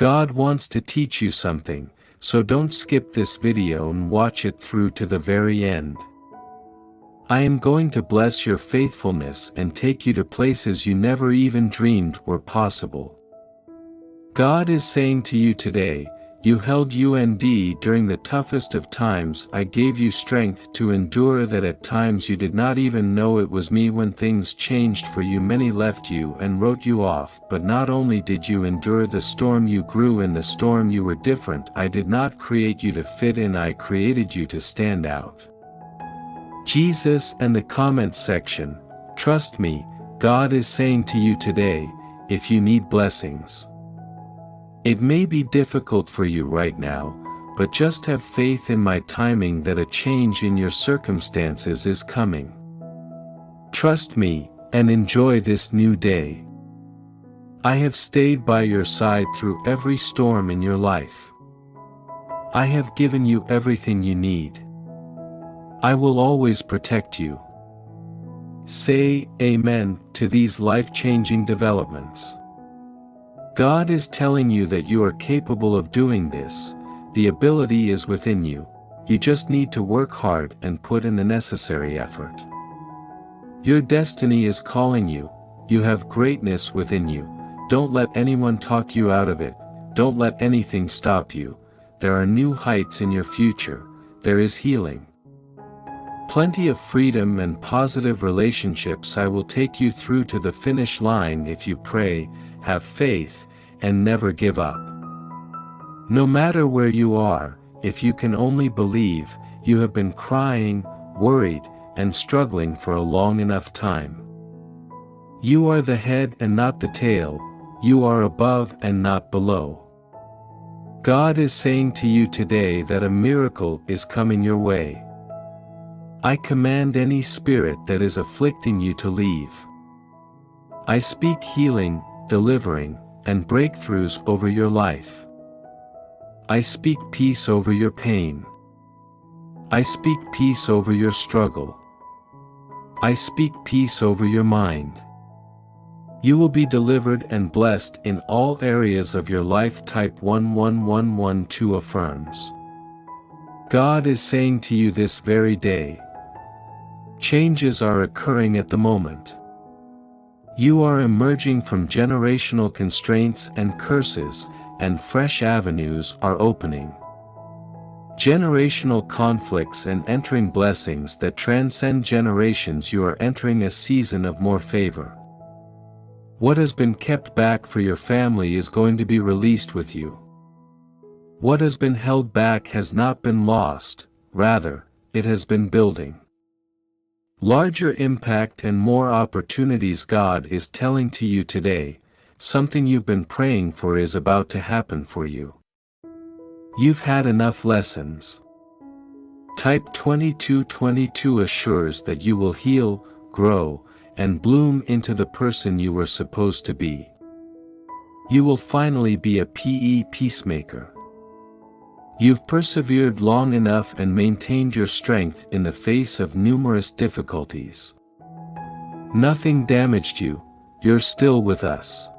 God wants to teach you something, so don't skip this video and watch it through to the very end. I am going to bless your faithfulness and take you to places you never even dreamed were possible. God is saying to you today, you held UND during the toughest of times. I gave you strength to endure that. At times you did not even know it was me. When things changed for you, many left you and wrote you off. But not only did you endure the storm, you grew in the storm. You were different. I did not create you to fit in, I created you to stand out. Jesus and the comment section, trust me, God is saying to you today, if you need blessings. It may be difficult for you right now, but just have faith in my timing that a change in your circumstances is coming. Trust me, and enjoy this new day. I have stayed by your side through every storm in your life. I have given you everything you need. I will always protect you. Say amen to these life-changing developments. God is telling you that you are capable of doing this. The ability is within you. You just need to work hard and put in the necessary effort. Your destiny is calling you. You have greatness within you. Don't let anyone talk you out of it. Don't let anything stop you. There are new heights in your future. There is healing. Plenty of freedom and positive relationships. I will take you through to the finish line if you pray, have faith, and never give up. No matter where you are, if you can only believe, you have been crying, worried, and struggling for a long enough time. You are the head and not the tail. You are above and not below. God is saying to you today that a miracle is coming your way. I command any spirit that is afflicting you to leave. I speak healing, delivering, and breakthroughs over your life. I speak peace over your pain. I speak peace over your struggle. I speak peace over your mind. You will be delivered and blessed in all areas of your life. Type 11112 affirms. God is saying to you this very day, changes are occurring at the moment. You are emerging from generational constraints and curses, and fresh avenues are opening. Generational conflicts and entering blessings that transcend generations. You are entering a season of more favor. What has been kept back for your family is going to be released with you. What has been held back has not been lost, rather, it has been building. Larger impact and more opportunities. God is telling to you today, something you've been praying for is about to happen for you. You've had enough lessons. Type 2222 assures that you will heal, grow, and bloom into the person you were supposed to be. You will finally be a peacemaker. You've persevered long enough and maintained your strength in the face of numerous difficulties. Nothing damaged you, you're still with us.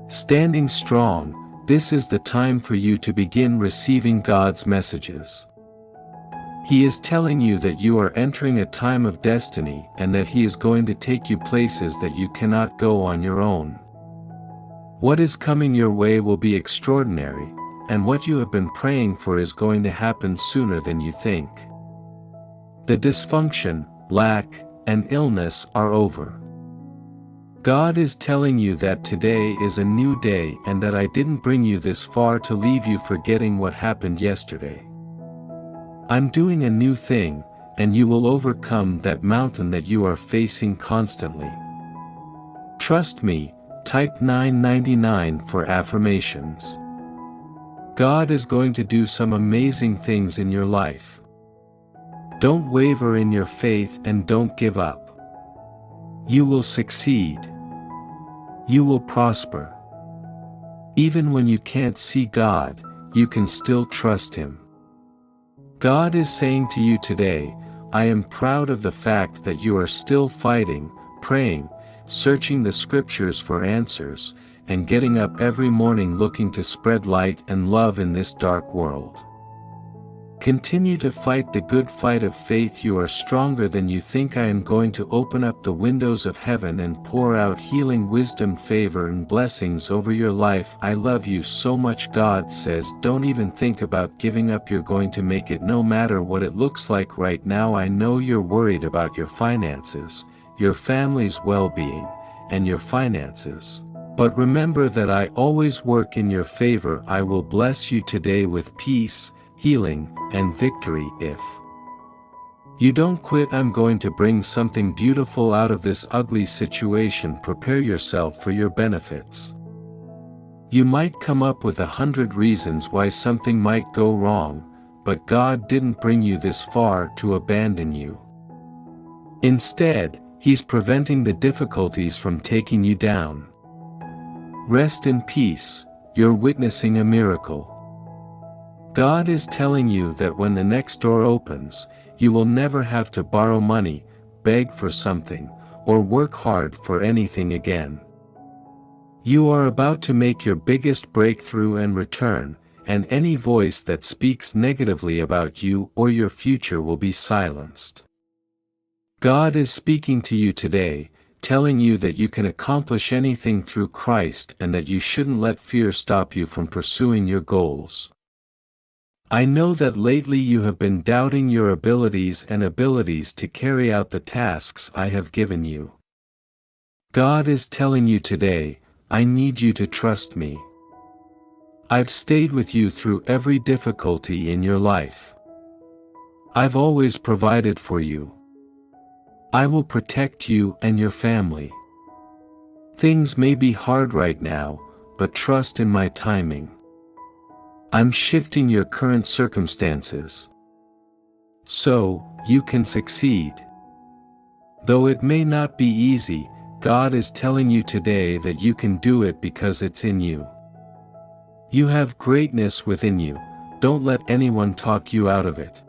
Standing strong, this is the time for you to begin receiving God's messages. He is telling you that you are entering a time of destiny and that He is going to take you places that you cannot go on your own. What is coming your way will be extraordinary, and what you have been praying for is going to happen sooner than you think. The dysfunction, lack, and illness are over. God is telling you that today is a new day and that I didn't bring you this far to leave you forgetting what happened yesterday. I'm doing a new thing, and you will overcome that mountain that you are facing constantly. Trust me. Type 999 for affirmations. God is going to do some amazing things in your life. Don't waver in your faith and don't give up. You will succeed. You will prosper. Even when you can't see God, you can still trust Him. God is saying to you today, I am proud of the fact that you are still fighting, praying, searching the scriptures for answers, and getting up every morning looking to spread light and love in this dark world. Continue to fight the good fight of faith. You are stronger than you think. I am going to open up the windows of heaven and pour out healing, wisdom, favor and blessings over your life. I love you so much. God says, don't even think about giving up. You're going to make it no matter what it looks like right now. I know you're worried about your finances, your family's well-being, and your finances. But remember that I always work in your favor. I will bless you today with peace, healing, and victory. If you don't quit, I'm going to bring something beautiful out of this ugly situation. Prepare yourself for your benefits. You might come up with 100 reasons why something might go wrong, but God didn't bring you this far to abandon you. Instead, He's preventing the difficulties from taking you down. Rest in peace, you're witnessing a miracle. God is telling you that when the next door opens, you will never have to borrow money, beg for something, or work hard for anything again. You are about to make your biggest breakthrough and return, and any voice that speaks negatively about you or your future will be silenced. God is speaking to you today, telling you that you can accomplish anything through Christ and that you shouldn't let fear stop you from pursuing your goals. I know that lately you have been doubting your abilities to carry out the tasks I have given you. God is telling you today, I need you to trust me. I've stayed with you through every difficulty in your life. I've always provided for you. I will protect you and your family. Things may be hard right now, but trust in my timing. I'm shifting your current circumstances so you can succeed. Though it may not be easy, God is telling you today that you can do it because it's in you. You have greatness within you. Don't let anyone talk you out of it.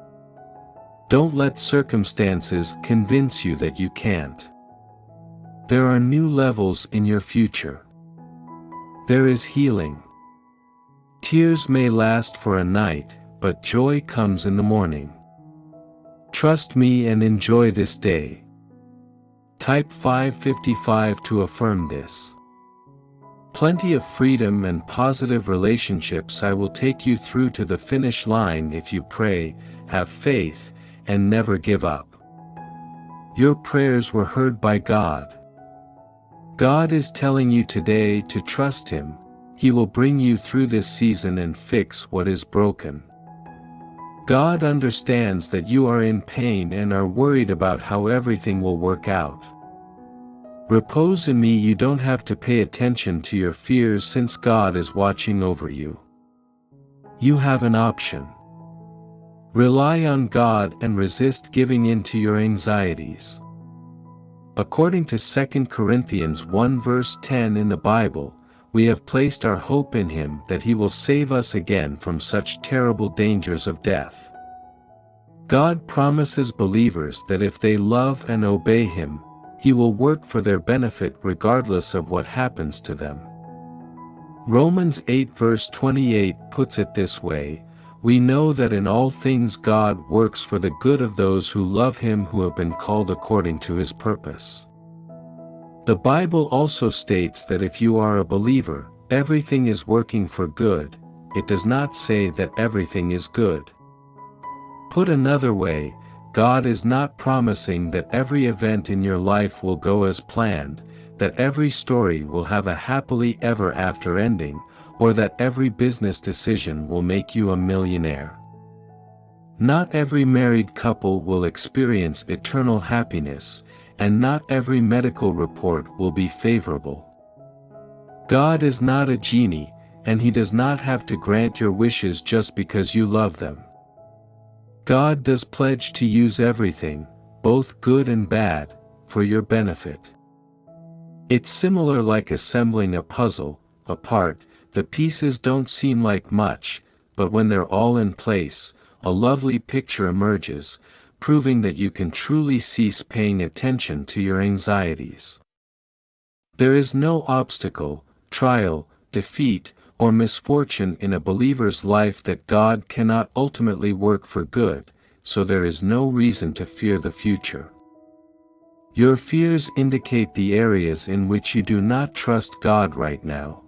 Don't let circumstances convince you that you can't. There are new levels in your future. There is healing. Tears may last for a night, but joy comes in the morning. Trust me and enjoy this day. Type 555 to affirm this. Plenty of freedom and positive relationships. I will take you through to the finish line if you pray, have faith, and never give up. Your prayers were heard by God. God is telling you today to trust Him. He will bring you through this season and fix what is broken. God understands that you are in pain and are worried about how everything will work out. Repose in me. You don't have to pay attention to your fears since God is watching over you. You have an option. Rely on God and resist giving in to your anxieties. According to 2 Corinthians 1 verse 10 in the Bible, we have placed our hope in Him that He will save us again from such terrible dangers of death. God promises believers that if they love and obey Him, He will work for their benefit regardless of what happens to them. Romans 8 verse 28 puts it this way, we know that in all things God works for the good of those who love Him, who have been called according to His purpose. The Bible also states that if you are a believer, everything is working for good. It does not say that everything is good. Put another way, God is not promising that every event in your life will go as planned, that every story will have a happily ever after ending, or that every business decision will make you a millionaire. Not every married couple will experience eternal happiness, and not every medical report will be favorable. God is not a genie, and He does not have to grant your wishes just because you love them. God does pledge to use everything, both good and bad, for your benefit. It's similar like assembling a puzzle. Apart, the pieces don't seem like much, but when they're all in place, a lovely picture emerges, proving that you can truly cease paying attention to your anxieties. There is no obstacle, trial, defeat, or misfortune in a believer's life that God cannot ultimately work for good, so there is no reason to fear the future. Your fears indicate the areas in which you do not trust God right now.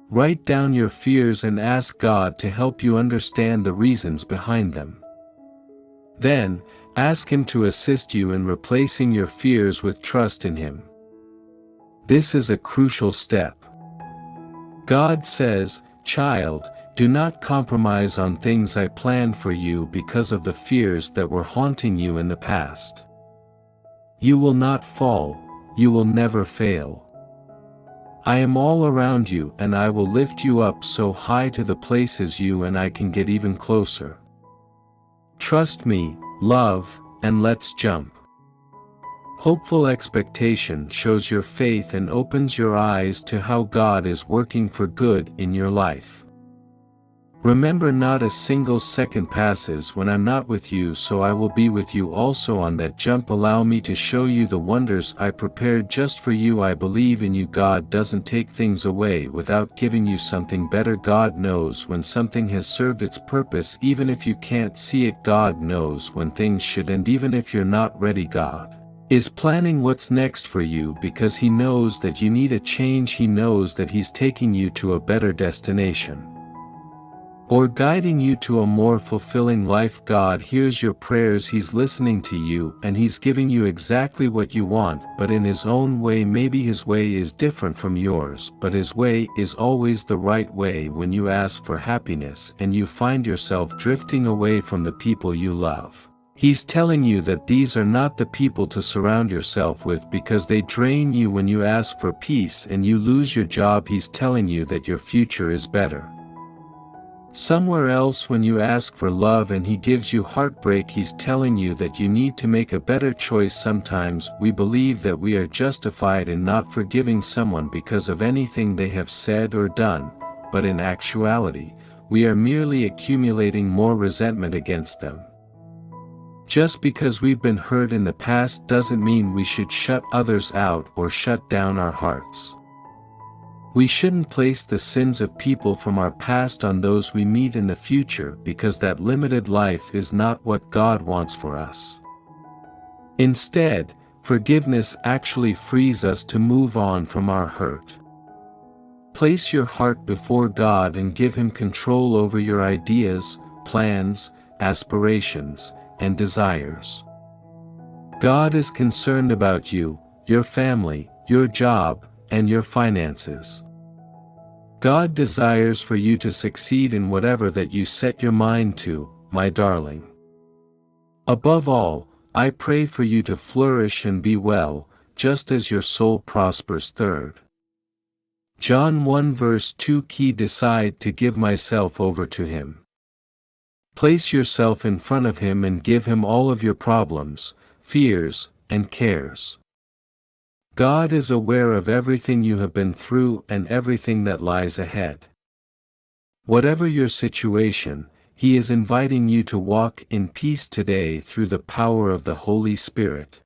Write down your fears and ask God to help you understand the reasons behind them. Then, ask Him to assist you in replacing your fears with trust in Him. This is a crucial step. God says, "Child, do not compromise on things I planned for you because of the fears that were haunting you in the past. You will not fall, you will never fail. I am all around you and I will lift you up so high to the places you and I can get even closer. Trust me, love, and let's jump." Hopeful expectation shows your faith and opens your eyes to how God is working for good in your life. Remember, not a single second passes when I'm not with you, so I will be with you also on that jump. Allow me to show you the wonders I prepared just for you. I believe in you. God doesn't take things away without giving you something better. God knows when something has served its purpose even if you can't see it. God knows when things should end even if you're not ready. God is planning what's next for you because He knows that you need a change. He knows that He's taking you to a better destination, or guiding you to a more fulfilling life. God hears your prayers. He's listening to you and He's giving you exactly what you want, but in His own way. Maybe His way is different from yours, but His way is always the right way. When you ask for happiness and you find yourself drifting away from the people you love, He's telling you that these are not the people to surround yourself with because they drain you. When you ask for peace and you lose your job, He's telling you that your future is better somewhere else. When you ask for love and He gives you heartbreak, He's telling you that you need to make a better choice. Sometimes we believe that we are justified in not forgiving someone because of anything they have said or done, but in actuality, we are merely accumulating more resentment against them. Just because we've been hurt in the past doesn't mean we should shut others out or shut down our hearts. We shouldn't place the sins of people from our past on those we meet in the future, because that limited life is not what God wants for us. Instead, forgiveness actually frees us to move on from our hurt. Place your heart before God and give Him control over your ideas, plans, aspirations, and desires. God is concerned about you, your family, your job, and your finances. God desires for you to succeed in whatever that you set your mind to, my darling. Above all, I pray for you to flourish and be well, just as your soul prospers. 3 John 1 verse 2. Key: decide to give myself over to Him. Place yourself in front of Him and give Him all of your problems, fears, and cares. God is aware of everything you have been through and everything that lies ahead. Whatever your situation, He is inviting you to walk in peace today through the power of the Holy Spirit.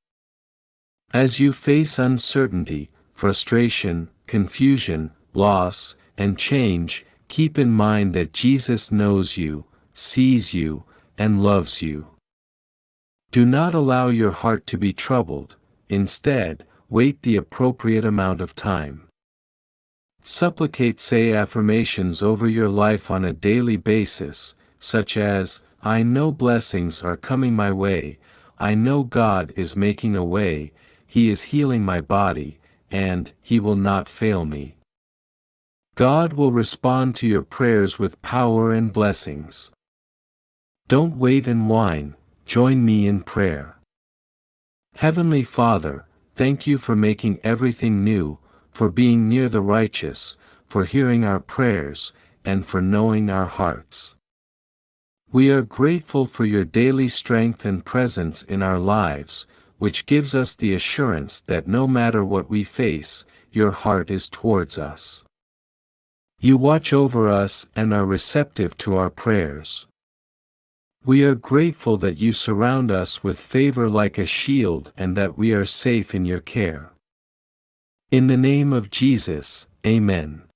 As you face uncertainty, frustration, confusion, loss, and change, keep in mind that Jesus knows you, sees you, and loves you. Do not allow your heart to be troubled. Instead, wait the appropriate amount of time. Supplicate. Say affirmations over your life on a daily basis, such as, "I know blessings are coming my way, I know God is making a way, He is healing my body, and He will not fail me." God will respond to your prayers with power and blessings. Don't wait and whine, join me in prayer. Heavenly Father, thank you for making everything new, for being near the righteous, for hearing our prayers, and for knowing our hearts. We are grateful for your daily strength and presence in our lives, which gives us the assurance that no matter what we face, your heart is towards us. You watch over us and are receptive to our prayers. We are grateful that you surround us with favor like a shield and that we are safe in your care. In the name of Jesus, Amen.